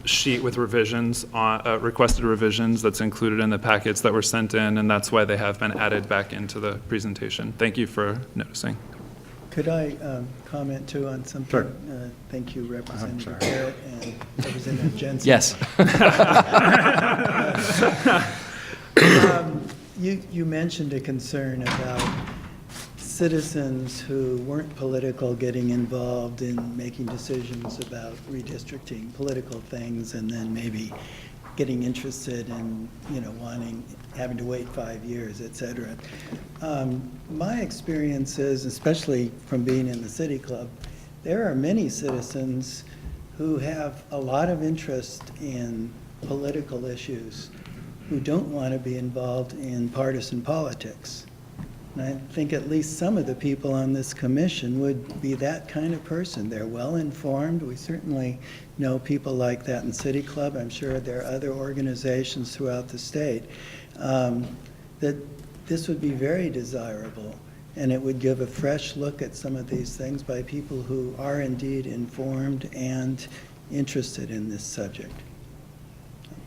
sheet with revisions, requested revisions, that's included in the packets that were sent in, and that's why they have been added back into the presentation. Thank you for noticing. Could I comment too on something? Sure. Thank you, Representative Garrett and Representative Jensen. Yes. You mentioned a concern about citizens who weren't political getting involved in making decisions about redistricting, political things, and then maybe getting interested in, having to wait 5 years, et cetera. My experience is, especially from being in the City Club, there are many citizens who have a lot of interest in political issues who don't want to be involved in partisan politics. And I think at least some of the people on this commission would be that kind of person. They're well-informed. We certainly know people like that in City Club. I'm sure there are other organizations throughout the state. That this would be very desirable, and it would give a fresh look at some of these things by people who are indeed informed and interested in this subject.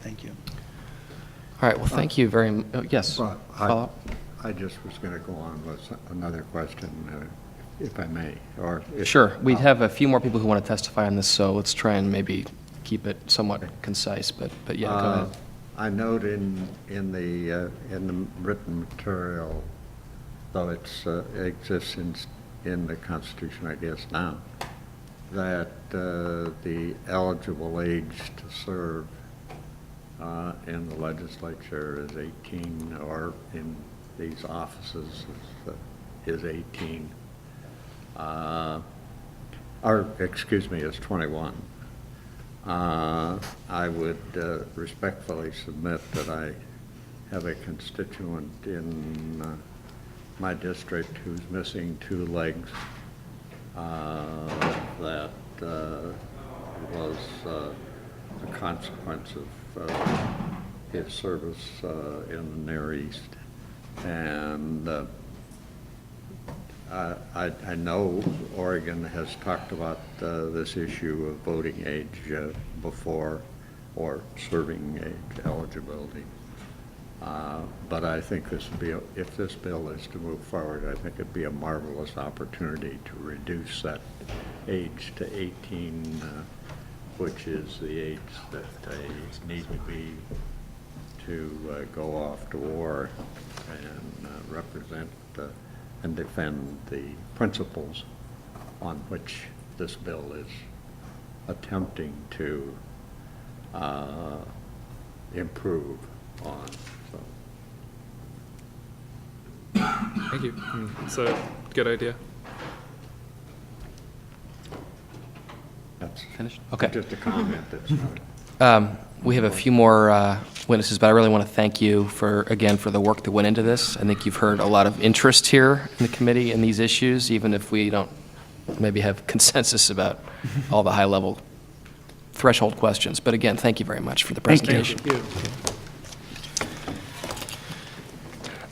Thank you. All right, well, thank you very much. Yes, Well, follow-up? I just was going to go on with another question, if I may, or if... Sure. We have a few more people who want to testify on this, so let's try and maybe keep it somewhat concise, but yeah, go ahead. I note in the written material, though it exists in the Constitution, I guess now, that the eligible age to serve in the legislature is 18, or in these offices is 18, or excuse me, is 21. I would respectfully submit that I have a constituent in my district who's missing 2 legs that was a consequence of his service in the Near East. And I know Oregon has talked about this issue of voting age before, or serving age eligibility. But I think this would be, if this bill is to move forward, I think it'd be a marvelous opportunity to reduce that age to 18, which is the age that they need to be to go off to war and represent and defend the principles on which this bill is attempting to improve on. So. Thank you. It's a good idea. That's Finished? Okay. just a comment. That's We have a few more witnesses, but I really want to thank you again for the work that went into this. I think you've heard a lot of interest here in the committee in these issues, even if we don't maybe have consensus about all the high-level threshold questions. But again, thank you very much for the presentation. Thank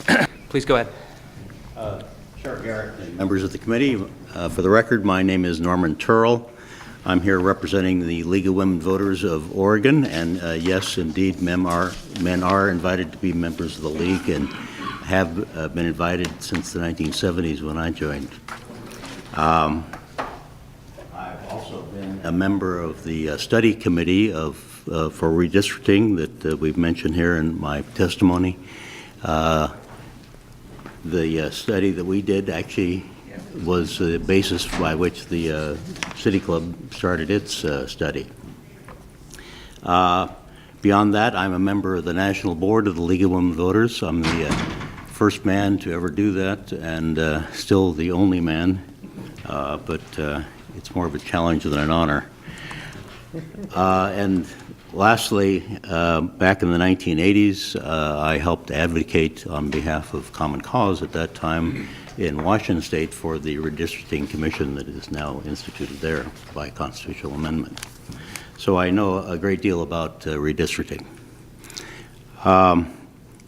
you. Please go ahead. Chair Garrett and members of the committee, for the record, my name is Norman Turrell. I'm here representing the League of Women Voters of Oregon, and yes, indeed, men are invited to be members of the League and have been invited since the 1970s when I joined. I've also been a member of the study committee for redistricting that we've mentioned here in my testimony. The study that we did actually was the basis by which the City Club started its study. Beyond that, I'm a member of the National Board of the League of Women Voters. I'm the first man to ever do that, and still the only man, but it's more of a challenge than an honor. And lastly, back in the 1980s, I helped advocate on behalf of Common Cause at that time in Washington State for the Redistricting Commission that is now instituted there by constitutional amendment. So I know a great deal about redistricting.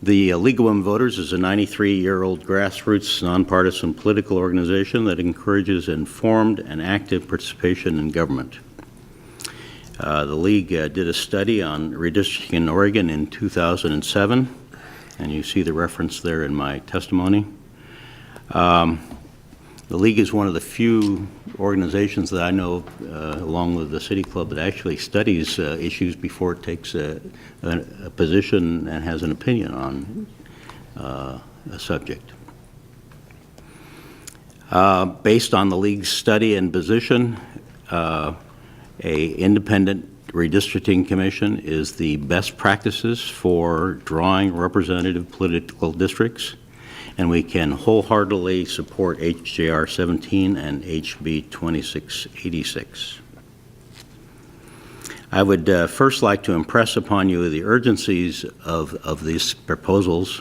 The League of Women Voters is a 93-year-old grassroots nonpartisan political organization that encourages informed and active participation in government. The League did a study on redistricting in Oregon in 2007, and you see the reference there in my testimony. The League is one of the few organizations that I know, along with the City Club, that actually studies issues before it takes a position and has an opinion on a subject. Based on the League's study and position, a independent redistricting commission is the best practices for drawing representative political districts, and we can wholeheartedly support HJR 17 and HB 2686. I would first like to impress upon you the urgencies of these proposals.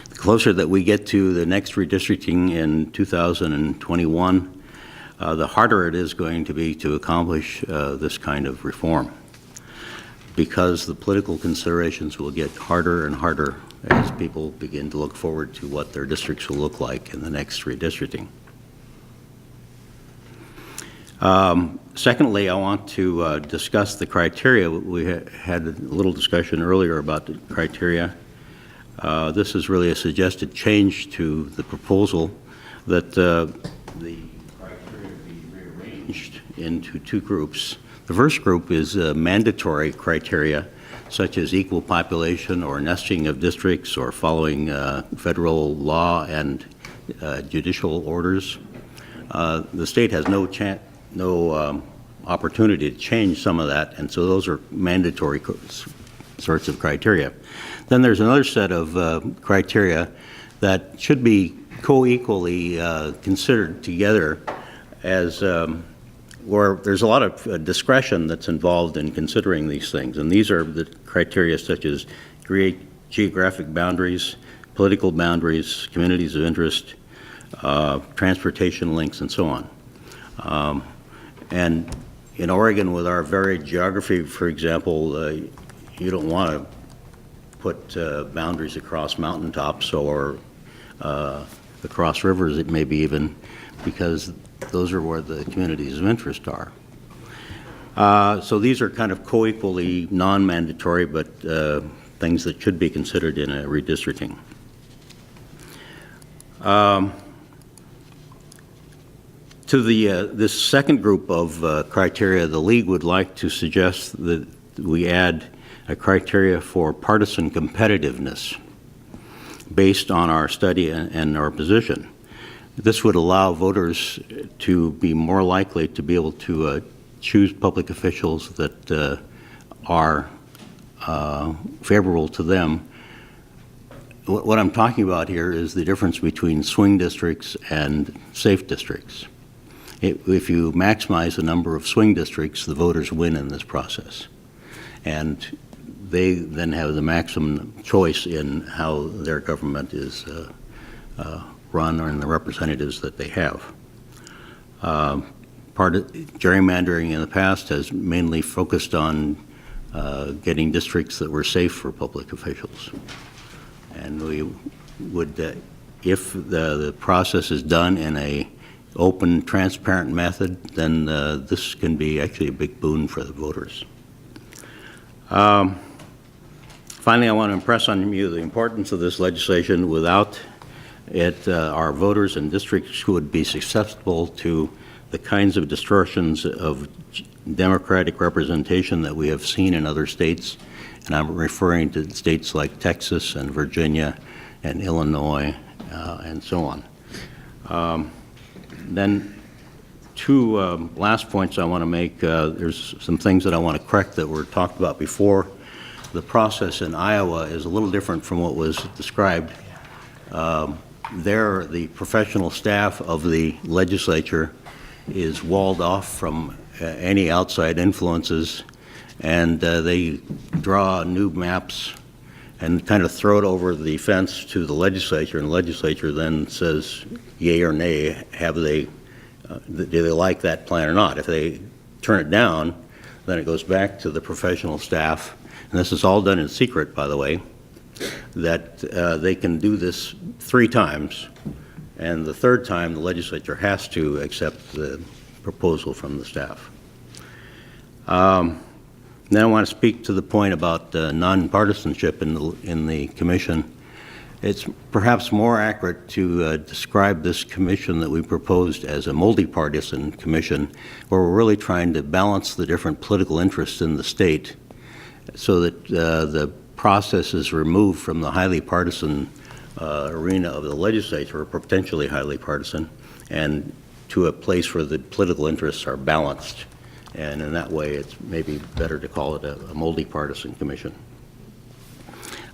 The closer that we get to the next redistricting in 2021, the harder it is going to be to accomplish this kind of reform, because the political considerations will get harder and harder as people begin to look forward to what their districts will look like in the next redistricting. Secondly, I want to discuss the criteria. We had a little discussion earlier about the criteria. This is really a suggested change to the proposal, that the criteria be rearranged into two groups. The first group is mandatory criteria, such as equal population or nesting of districts or following federal law and judicial orders. The state has no opportunity to change some of that, and so those are mandatory sorts of criteria. Then there's another set of criteria that should be co-equally considered together, as where there's a lot of discretion that's involved in considering these things. And these are the criteria such as geographic boundaries, political boundaries, communities of interest, transportation links, and so on. And in Oregon, with our varied geography, for example, you don't want to put boundaries across mountaintops or across rivers, it may be even, because those are where the communities of interest are. So these are kind of co-equally non-mandatory, but things that should be considered in a redistricting. To this second group of criteria, the League would like to suggest that we add a criteria for partisan competitiveness based on our study and our position. This would allow voters to be more likely to be able to choose public officials that are favorable to them. What I'm talking about here is the difference between swing districts and safe districts. If you maximize the number of swing districts, the voters win in this process. And they then have the maximum choice in how their government is run or in the representatives that they have. Part of gerrymandering in the past has mainly focused on getting districts that were safe for public officials. And we would, if the process is done in a open, transparent method, then this can be actually a big boon for the voters. Finally, I want to impress on you the importance of this legislation. Without it, our voters and districts would be susceptible to the kinds of distortions of democratic representation that we have seen in other states, and I'm referring to states like Texas and Virginia and Illinois and so on. Then two last points I want to make. There's some things that I want to correct that were talked about before. The process in Iowa is a little different from what was described. There, the professional staff of the legislature is walled off from any outside influences, and they draw new maps and kind of throw it over the fence to the legislature, and the legislature then says yay or nay, do they like that plan or not. If they turn it down, then it goes back to the professional staff, and this is all done in secret, by the way, that they can do this 3 times, and the 3rd time the legislature has to accept the proposal from the staff. Then I want to speak to the point about nonpartisanship in the commission. It's perhaps more accurate to describe this commission that we proposed as a multi-partisan commission, where we're really trying to balance the different political interests in the state so that the process is removed from the highly partisan arena of the legislature, or potentially highly partisan, and to a place where the political interests are balanced. And in that way, it's maybe better to call it a multi-partisan commission.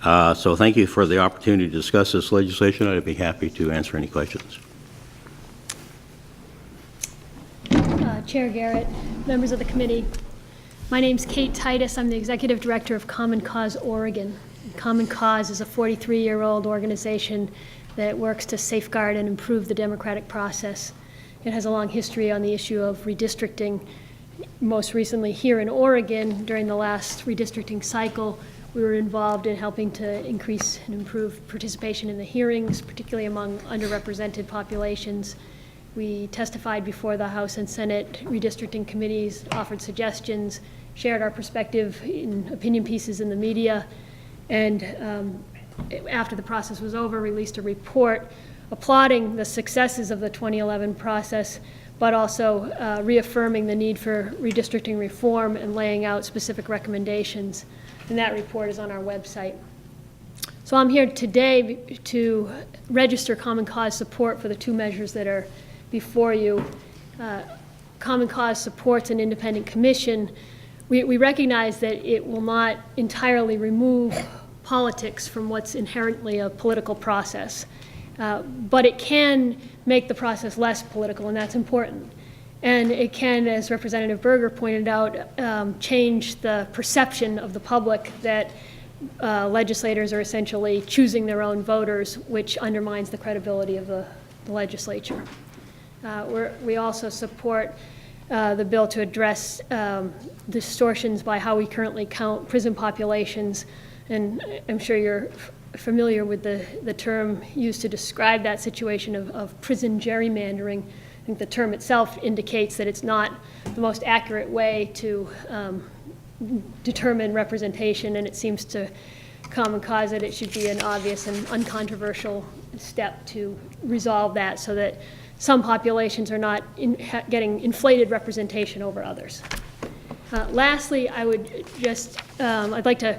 So thank you for the opportunity to discuss this legislation. I'd be happy to answer any questions. Chair Garrett, members of the committee, my name's Kate Titus. I'm the Executive Director of Common Cause Oregon. Common Cause is a 43-year-old organization that works to safeguard and improve the democratic process. It has a long history on the issue of redistricting. Most recently here in Oregon, during the last redistricting cycle, we were involved in helping to increase and improve participation in the hearings, particularly among underrepresented populations. We testified before the House and Senate redistricting committees, offered suggestions, shared our perspective in opinion pieces in the media, and after the process was over, released a report applauding the successes of the 2011 process, but also reaffirming the need for redistricting reform and laying out specific recommendations. And that report is on our website. So I'm here today to register Common Cause support for the 2 measures that are before you. Common Cause supports an independent commission. We recognize that it will not entirely remove politics from what's inherently a political process, but it can make the process less political, and that's important. And it can, as Representative Berger pointed out, change the perception of the public that legislators are essentially choosing their own voters, which undermines the credibility of the legislature. We also support the bill to address distortions by how we currently count prison populations, and I'm sure you're familiar with the term used to describe that situation of prison gerrymandering. I think the term itself indicates that it's not the most accurate way to determine representation, and it seems to Common Cause that it should be an obvious and uncontroversial step to resolve that so that some populations are not getting inflated representation over others. Lastly, I would just, I'd like to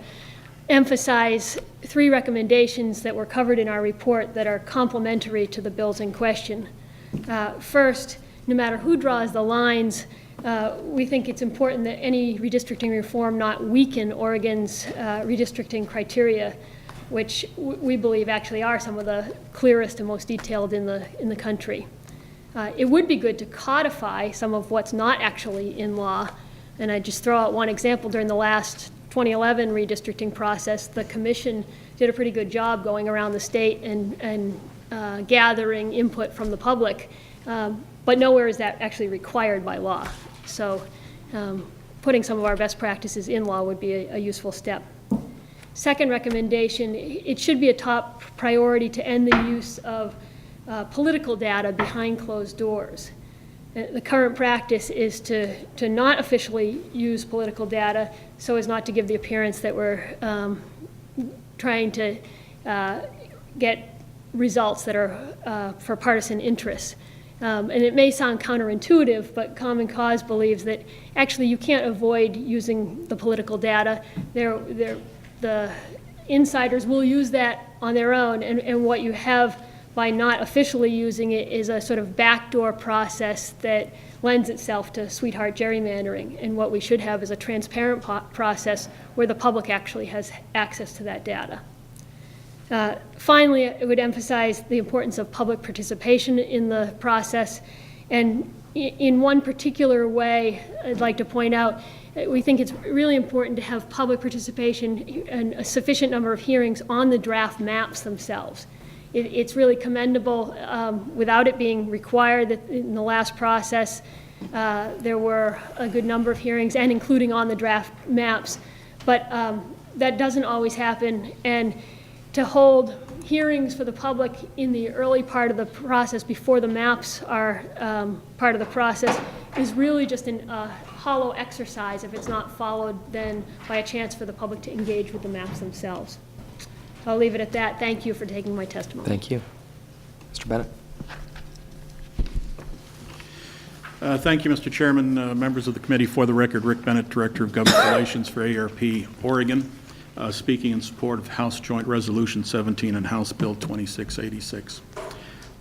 emphasize 3 recommendations that were covered in our report that are complementary to the bills in question. First, no matter who draws the lines, we think it's important that any redistricting reform not weaken Oregon's redistricting criteria, which we believe actually are some of the clearest and most detailed in the country. It would be good to codify some of what's not actually in law, and I just throw out one example. During the last 2011 redistricting process, the commission did a pretty good job going around the state and gathering input from the public, but nowhere is that actually required by law. So putting some of our best practices in law would be a useful step. Second recommendation, it should be a top priority to end the use of political data behind closed doors. The current practice is to not officially use political data so as not to give the appearance that we're trying to get results that are for partisan interests. And it may sound counterintuitive, but Common Cause believes that actually you can't avoid using the political data. The insiders will use that on their own, and what you have by not officially using it is a sort of backdoor process that lends itself to sweetheart gerrymandering. And what we should have is a transparent process where the public actually has access to that data. Finally, I would emphasize the importance of public participation in the process. And in one particular way, I'd like to point out, we think it's really important to have public participation and a sufficient number of hearings on the draft maps themselves. It's really commendable, without it being required, that in the last process, there were a good number of hearings, and including on the draft maps. But that doesn't always happen. And to hold hearings for the public in the early part of the process before the maps are part of the process is really just a hollow exercise if it's not followed then by a chance for the public to engage with the maps themselves. I'll leave it at that. Thank you for taking my testimony. Thank you. Mr. Bennett? Thank you, Mr. Chairman, members of the committee. For the record, Rick Bennett, Director of Government Relations for AARP, Oregon, speaking in support of House Joint Resolution 17 and House Bill 2686.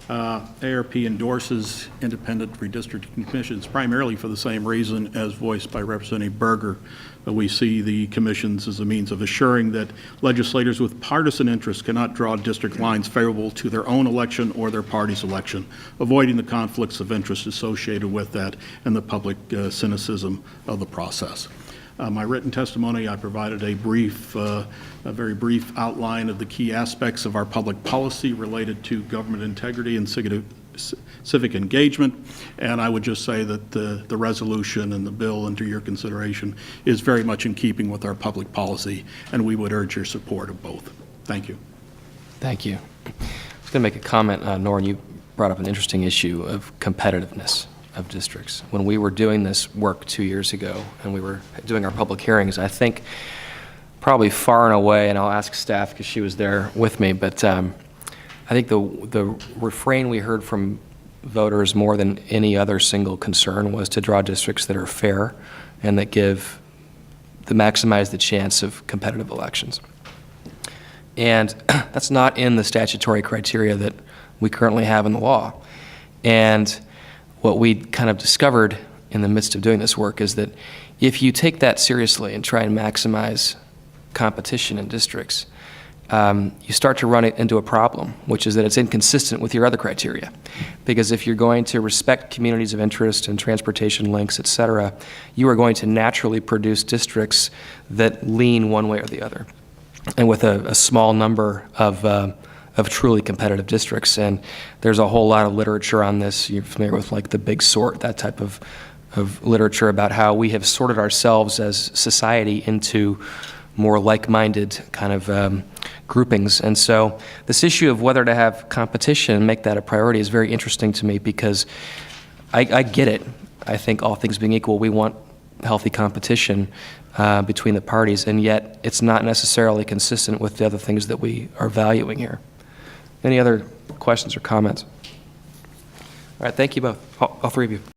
AARP endorses independent redistricting commissions primarily for the same reason as voiced by Representative Berger. We see the commissions as a means of assuring that legislators with partisan interests cannot draw district lines favorable to their own election or their party's election, avoiding the conflicts of interest associated with that and the public cynicism of the process. My written testimony, I provided a very brief outline of the key aspects of our public policy related to government integrity and civic engagement, and I would just say that the resolution and the bill under your consideration is very much in keeping with our public policy, and we would urge your support of both. Thank you. Thank you. I was going to make a comment, Norrin, you brought up an interesting issue of competitiveness of districts. When we were doing this work 2 years ago and we were doing our public hearings, I think probably far and away, and I'll ask staff because she was there with me, but I think the refrain we heard from voters more than any other single concern was to draw districts that are fair and that maximize the chance of competitive elections. And that's not in the statutory criteria that we currently have in the law. And what we kind of discovered in the midst of doing this work is that if you take that seriously and try and maximize competition in districts, you start to run into a problem, which is that it's inconsistent with your other criteria. Because if you're going to respect communities of interest and transportation links, et cetera, you are going to naturally produce districts that lean one way or the other, and with a small number of truly competitive districts. And there's a whole lot of literature on this. You're familiar with like the Big Sort, that type of literature about how we have sorted ourselves as society into more like-minded kind of groupings. And so this issue of whether to have competition and make that a priority is very interesting to me, because I get it. I think all things being equal, we want healthy competition between the parties, and yet it's not necessarily consistent with the other things that we are valuing here. Any other questions or comments? All right, thank you both, all three of you.